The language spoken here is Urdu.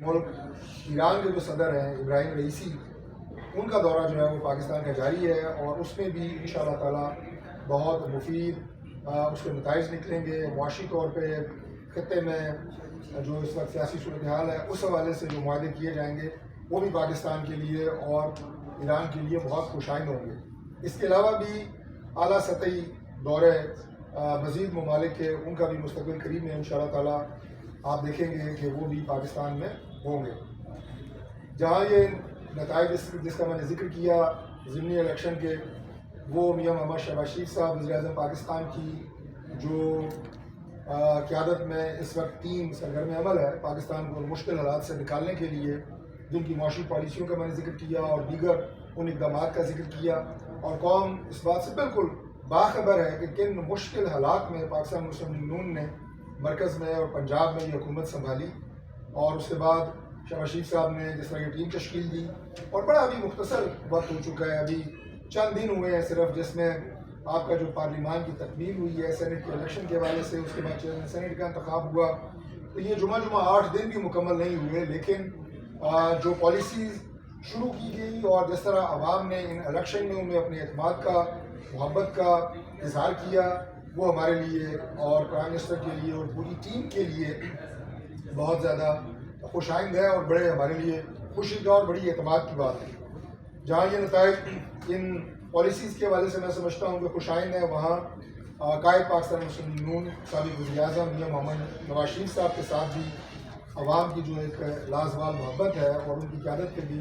ملک ایران کے جو صدر ہیں ابراہیم رئیسی، ان کا دورہ جو ہے وہ پاکستان کا جاری ہے، اور اس میں بھی انشاءاللہ تعالی بہت مفید اس کے نتائج نکلیں گے معاشی طور پہ۔ خطے میں جو اس وقت سیاسی صورتحال ہے اس حوالے سے جو معاہدے کیے جائیں گے وہ بھی پاکستان کے لیے اور ایران کے لیے بہت خوشائند ہوں گے۔ اس کے علاوہ بھی اعلیٰ سطحی دورے مزید ممالک کے ان کا بھی مستقبل قریب میں انشاءاللہ تعالی آپ دیکھیں گے کہ وہ بھی پاکستان میں ہوں گے۔ جہاں یہ نتائج جس کا میں نے ذکر کیا ضمنی الیکشن کے، وہ میاں محمد شہباز شریف صاحب وزیر اعظم پاکستان کی جو قیادت میں اس وقت ٹیم سرگرم عمل ہے پاکستان کو مشکل حالات سے نکالنے کے لیے، جن کی معاشی پالیسیوں کا میں نے ذکر کیا اور دیگر ان اقدامات کا ذکر کیا، اور قوم اس بات سے بالکل باخبر ہے کہ کن مشکل حالات میں پاکستان مسلم لیگ نون نے مرکز میں اور پنجاب میں یہ حکومت سنبھالی، اور اس کے بعد شہباز شریف صاحب نے جس طرح یہ ٹیم تشکیل دی، اور بڑا ابھی مختصر وقت ہو چکا ہے، ابھی چند دن ہوئے ہیں صرف، جس میں آپ کا جو پارلیمان کی تکمیل ہوئی ہے سینٹ کے الیکشن کے حوالے سے، اس کے بعد چیئرمین سینٹ کا انتخاب ہوا، تو یہ جمعہ 8 دن بھی مکمل نہیں ہوئے، لیکن جو پالیسیز شروع کی گئی اور جس طرح عوام نے ان الیکشن میں انہیں اپنے اعتماد کا، محبت کا اظہار کیا، وہ ہمارے لیے اور پرائم منسٹر کے لیے اور پوری ٹیم کے لیے بہت زیادہ خوش آئند ہے، اور بڑے ہمارے لیے خوشی کا اور بڑی اعتماد کی بات ہے۔ جہاں یہ نتائج ان پالیسیز کے حوالے سے میں سمجھتا ہوں کہ خوش آئند ہے، وہاں قائد پاکستان مسلم لیگ نون سابق وزیر اعظم میاں محمد نواز شریف صاحب کے ساتھ بھی عوام کی جو ایک لازوال محبت ہے اور ان کی قیادت کے بھی